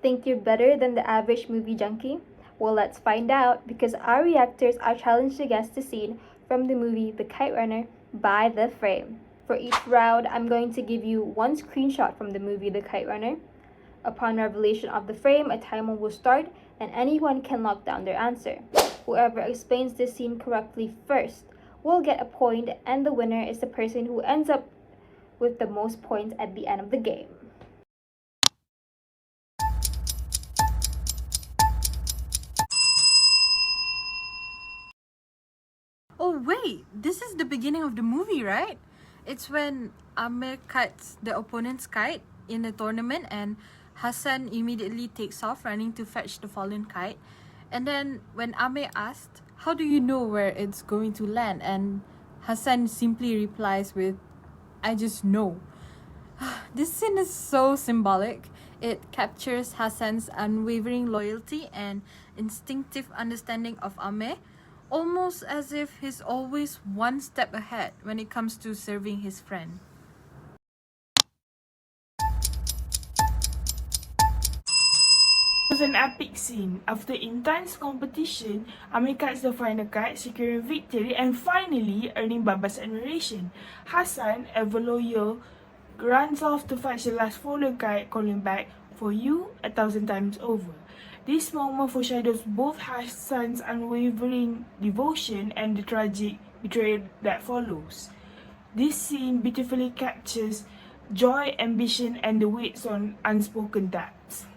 Think you're better than the average movie junkie? Well, let's find out because our reactors are challenged to guess the scene from the movie The Kite Runner by the frame. For each round, I'm going to give you one screenshot from the movie The Kite Runner. Upon revelation of the frame, a timer will start and anyone can lock down their answer. Whoever explains this scene correctly first will get a point, and the winner is the person who ends up with the most points at the end of the game. Oh wait, this is the beginning of the movie, right? It's when Amir cuts the opponent's kite in the tournament and Hassan immediately takes off running to fetch the fallen kite. And then when Amir asked, "How do you know where it's going to land?" and Hassan simply replies with, "I just know." This scene is so symbolic. It captures Hassan's unwavering loyalty and instinctive understanding of Amir, almost as if he's always one step ahead when it comes to serving his friend. It was an epic scene. After intense competition, Amir cuts the final kite, securing victory and finally earning Baba's admiration. Hassan, ever loyal, runs off to fetch the last fallen kite, calling back, "For you, 1,000 times over." This moment foreshadows both Hassan's unwavering devotion and the tragic betrayal that follows. This scene beautifully captures joy, ambition, and the weights on unspoken debts.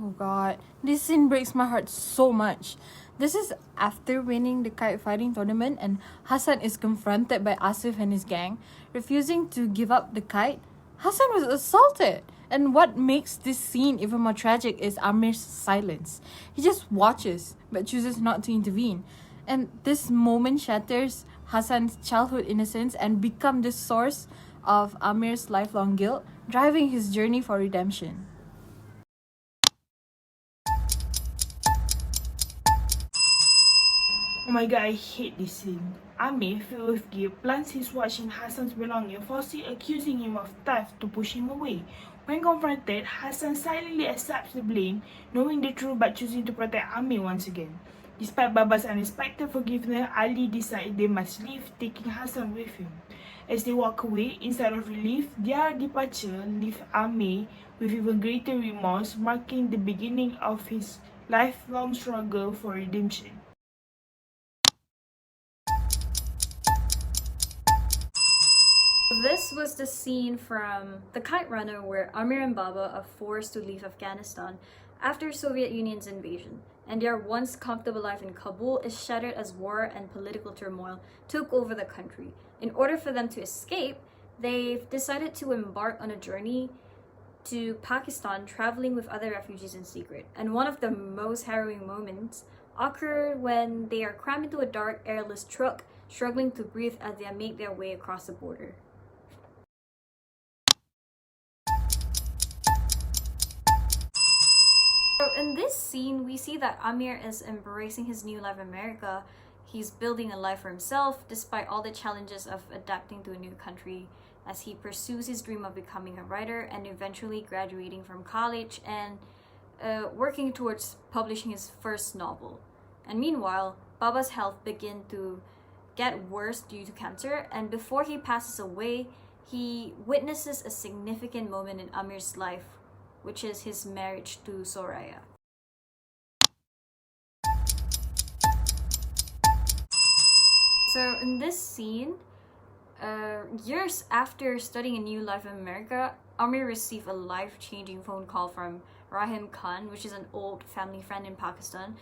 Oh god, this scene breaks my heart so much. This is after winning the kite fighting tournament and Hassan is confronted by Asif and his gang, refusing to give up the kite. Hassan was assaulted. And what makes this scene even more tragic is Amir's silence. He just watches but chooses not to intervene. And this moment shatters Hassan's childhood innocence and becomes the source of Amir's lifelong guilt, driving his journey for redemption. Oh my god, I hate this scene. Amir, filled with guilt, plants his watch in Hassan's belongings, falsely accusing him of theft to push him away. When confronted, Hassan silently accepts the blame, knowing the truth but choosing to protect Amir once again. Despite Baba's unexpected forgiveness, Ali decides they must leave, taking Hassan with him. As they walk away, instead of relief, their departure leaves Amir with even greater remorse, marking the beginning of his lifelong struggle for redemption. This was the scene from The Kite Runner where Amir and Baba are forced to leave Afghanistan after Soviet Union's invasion, and their once comfortable life in Kabul is shattered as war and political turmoil took over the country. In order for them to escape, they've decided to embark on a journey to Pakistan, traveling with other refugees in secret. And one of the most harrowing moments occur when they are crammed into a dark, airless truck, struggling to breathe as they make their way across the border. So in this scene, we see that Amir is embracing his new life in America. He's building a life for himself despite all the challenges of adapting to a new country, as he pursues his dream of becoming a writer and eventually graduating from college and working towards publishing his first novel. And meanwhile, Baba's health begins to get worse due to cancer, and before he passes away, he witnesses a significant moment in Amir's life, which is his marriage to Soraya. So in this scene, years after studying a new life in America, Amir received a life-changing phone call from Rahim Khan, which is an old family friend in Pakistan.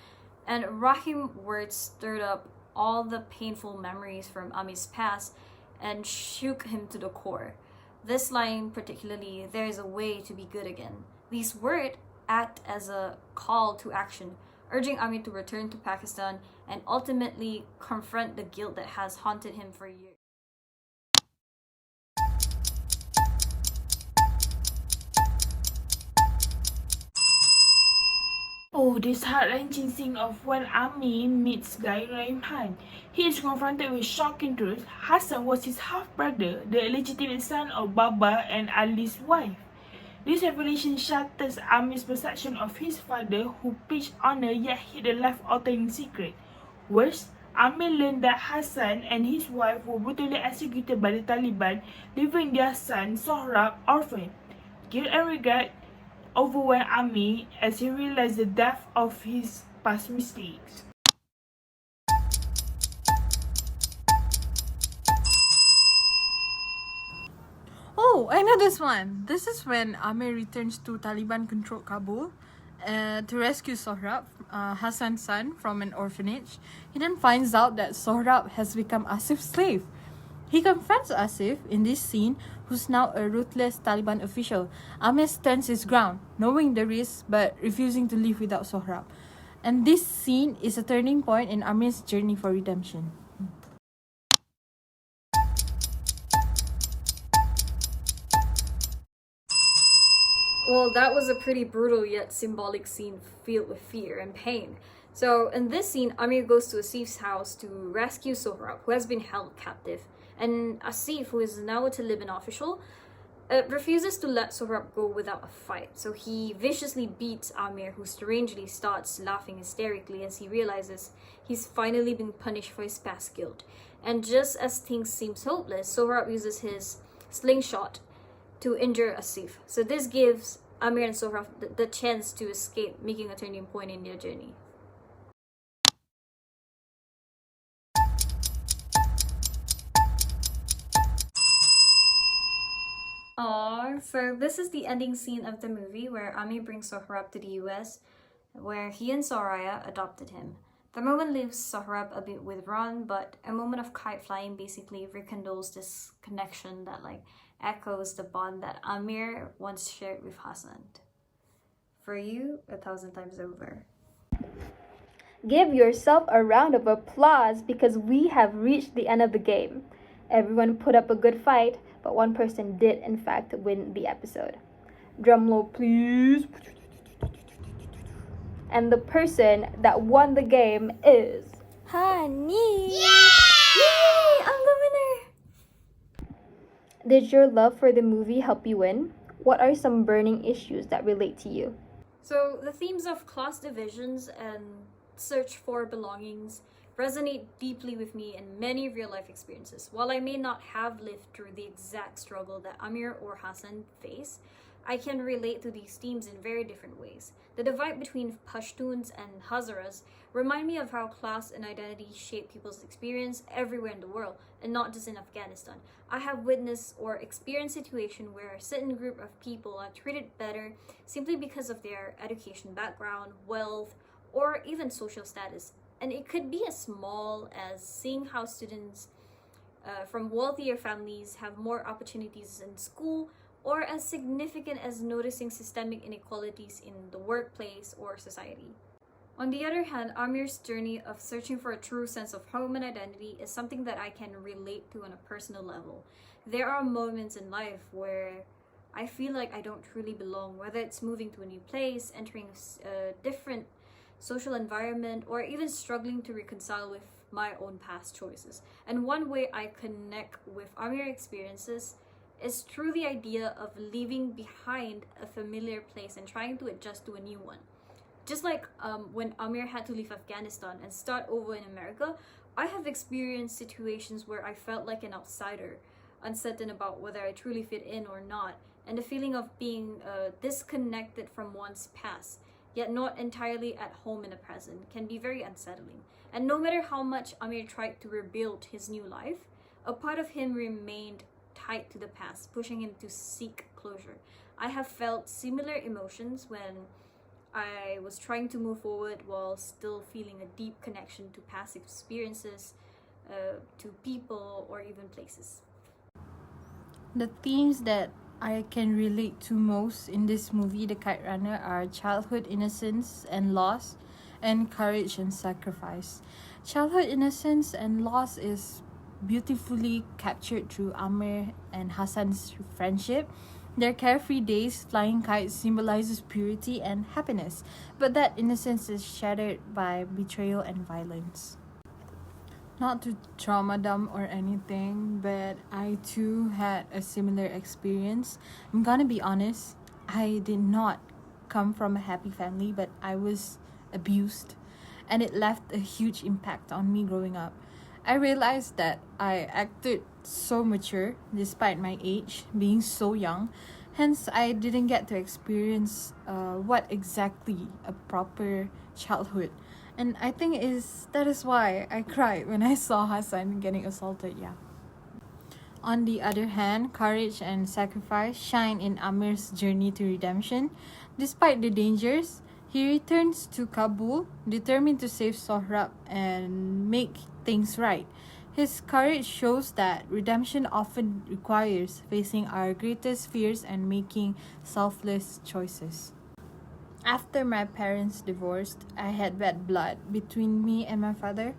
And Rahim's words stirred up all the painful memories from Amir's past and shook him to the core. This line particularly, "There is a way to be good again." These words act as a call to action, urging Amir to return to Pakistan and ultimately confront the guilt that has haunted him for years. Oh, to this heart-wrenching scene of when Amir meets Guy Raihan. He is confronted with shocking truth. Hassan was his half-brother, the illegitimate son of Baba and Ali's wife. This revelation shatters Amir's perception of his father, who preached honor yet hid a life-altering secret. Worse, Amir learned that Hassan and his wife were brutally executed by the Taliban, leaving their son Sohrab orphaned. Guilt and regret overwhelmed Amir as he realized the depth of his past mistakes. Oh, I know this one. This is when Amir returns to Taliban-controlled Kabul to rescue Sohrab, Hassan's son, from an orphanage. He then finds out that Sohrab has become Asif's slave. He confronts Asif in this scene, who's now a ruthless Taliban official. Amir stands his ground, knowing the risk but refusing to live without Sohrab. And this scene is a turning point in Amir's journey for redemption. Well, that was a pretty brutal yet symbolic scene filled with fear and pain. So, in this scene, Amir goes to Asif's house to rescue Sohrab, who has been held captive. And Asif, who is now a Taliban official, refuses to let Sohrab go without a fight. So he viciously beats Amir, who strangely starts laughing hysterically as he realizes he's finally been punished for his past guilt. And just as things seem hopeless, Sohrab uses his slingshot to injure Asif. So this gives Amir and Sohrab the chance to escape, making a turning point in their journey. Aww, so this is the ending scene of the movie where Amir brings Sohrab to the US, where he and Soraya adopted him. The moment leaves Sohrab a bit withdrawn, but a moment of kite flying basically rekindles this connection that echoes the bond that Amir once shared with Hassan. For you, 1,000 times over. Give yourself a round of applause because we have reached the end of the game. Everyone put up a good fight, but one person did in fact win the episode. Drumroll please. And the person that won the game is Honey. Yay! I'm the winner! Did your love for the movie help you win? What are some burning issues that relate to you? So the themes of class divisions and search for belongings resonate deeply with me in many real-life experiences. While I may not have lived through the exact struggle that Amir or Hassan face, I can relate to these themes in very different ways. The divide between Pashtuns and Hazaras remind me of how class and identity shape people's experience everywhere in the world, and not just in Afghanistan. I have witnessed or experienced situations where a certain group of people are treated better simply because of their education background, wealth, or even social status. And it could be as small as seeing how students from wealthier families have more opportunities in school, or as significant as noticing systemic inequalities in the workplace or society. On the other hand, Amir's journey of searching for a true sense of home and identity is something that I can relate to on a personal level. There are moments in life where I feel like I don't truly belong, whether it's moving to a new place, entering a different social environment, or even struggling to reconcile with my own past choices. And one way I connect with Amir's experiences is through the idea of leaving behind a familiar place and trying to adjust to a new one. Just like when Amir had to leave Afghanistan and start over in America, I have experienced situations where I felt like an outsider, uncertain about whether I truly fit in or not, and the feeling of being disconnected from one's past, yet not entirely at home in the present, can be very unsettling. And no matter how much Amir tried to rebuild his new life, a part of him remained tied to the past, pushing him to seek closure. I have felt similar emotions when I was trying to move forward while still feeling a deep connection to past experiences, to people, or even places. The themes that I can relate to most in this movie, The Kite Runner, are childhood innocence and loss, and courage and sacrifice. Childhood innocence and loss is beautifully captured through Amir and Hassan's friendship. Their carefree days flying kites symbolizes purity and happiness, but that innocence is shattered by betrayal and violence. Not to trauma dump or anything, but I too had a similar experience. I'm gonna be honest, I did not come from a happy family, but I was abused, and it left a huge impact on me growing up. I realized that I acted so mature despite my age being so young. Hence, I didn't get to experience what exactly a proper childhood. And I think that is why I cried when I saw Hassan getting assaulted. Yeah. On the other hand, courage and sacrifice shine in Amir's journey to redemption. Despite the dangers, he returns to Kabul, determined to save Sohrab and make things right. His courage shows that redemption often requires facing our greatest fears and making selfless choices. After my parents divorced, I had bad blood between me and my father.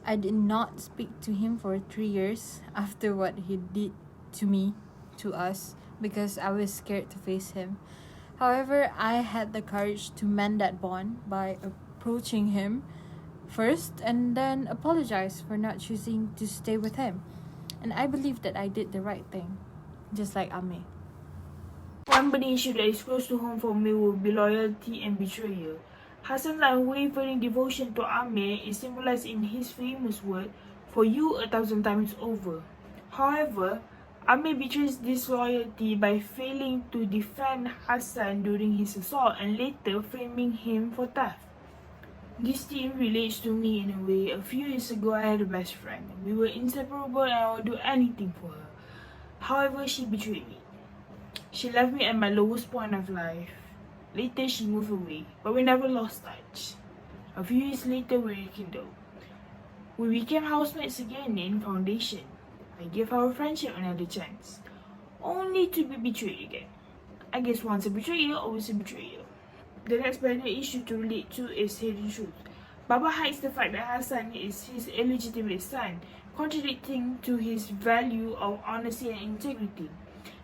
I did not speak to him for 3 years after what he did to me, to us, because I was scared to face him. However, I had the courage to mend that bond by approaching him first and then apologize for not choosing to stay with him. And I believe that I did the right thing, just like Ame. One burning issue that is close to home for me will be loyalty and betrayal. Hassan's unwavering devotion to Amir is symbolized in his famous word, "For you 1,000 times over." However, Amir betrays this loyalty by failing to defend Hassan during his assault and later framing him for theft. This theme relates to me in a way. A few years ago, I had a best friend. We were inseparable and I would do anything for her. However, she betrayed me. She left me at my lowest point of life. Later, she moved away, but we never lost touch. A few years later, we rekindled. We became housemates again in foundation. I gave our friendship another chance, only to be betrayed again. I guess once a betrayal, always a betrayal. The next barrier issue to relate to is hidden truth. Baba hides the fact that Hassan is his illegitimate son, contradicting to his value of honesty and integrity.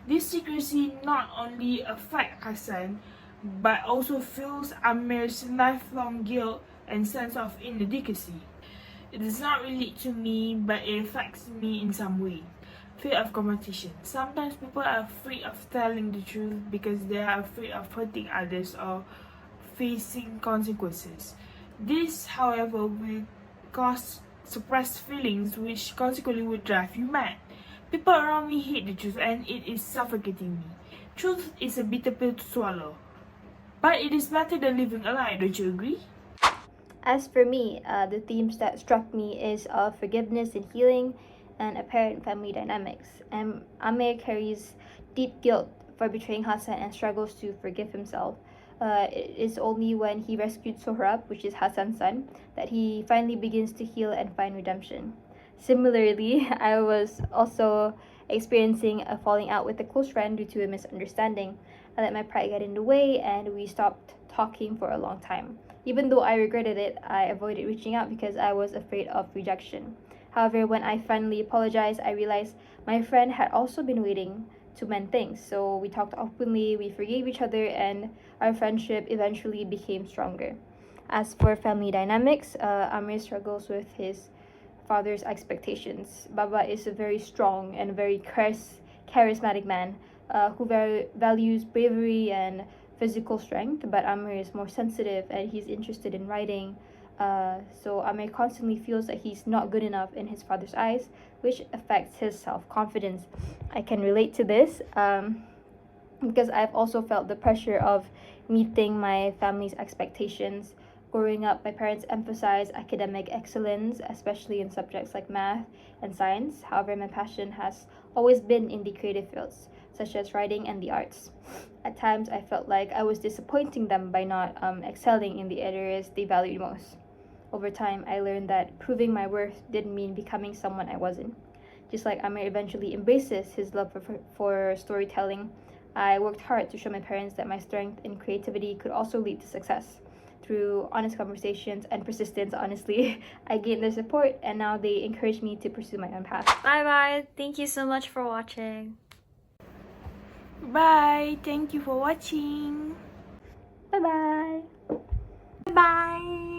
This secrecy not only affects Hassan, but also fills Amir's lifelong guilt and sense of inadequacy. It does not relate to me, but it affects me in some way. Fear of competition. Sometimes people are afraid of telling the truth because they are afraid of hurting others or facing consequences. This, however, will cause suppressed feelings, which consequently will drive you mad. People around me hate the truth and it is suffocating me. Truth is a bitter pill to swallow, but it is better than living a lie, don't you agree? As for me, the themes that struck me is forgiveness and healing and apparent family dynamics. And Amir carries deep guilt for betraying Hassan and struggles to forgive himself. It is only when he rescued Sohrab, which is Hassan's son, that he finally begins to heal and find redemption. Similarly, I was also experiencing a falling out with a close friend due to a misunderstanding. I let my pride get in the way and we stopped talking for a long time. Even though I regretted it, I avoided reaching out because I was afraid of rejection. However, when I finally apologized, I realized my friend had also been waiting to mend things. So we talked openly, we forgave each other, and our friendship eventually became stronger. As for family dynamics, Amir struggles with his father's expectations. Baba is a very strong and very charismatic man who values bravery and physical strength, but Amir is more sensitive and he's interested in writing. So Amir constantly feels that he's not good enough in his father's eyes, which affects his self-confidence. I can relate to this because I've also felt the pressure of meeting my family's expectations. Growing up, my parents emphasized academic excellence, especially in subjects like math and science. However, my passion has always been in the creative fields, such as writing and the arts. At times, I felt like I was disappointing them by not excelling in the areas they valued most. Over time, I learned that proving my worth didn't mean becoming someone I wasn't. Just like Amir eventually embraces his love for storytelling, I worked hard to show my parents that my strength and creativity could also lead to success. Through honest conversations and persistence, honestly, I gained their support and now they encourage me to pursue my own path. Bye bye. Thank you so much for watching. Bye. Thank you for watching. Bye bye. Bye.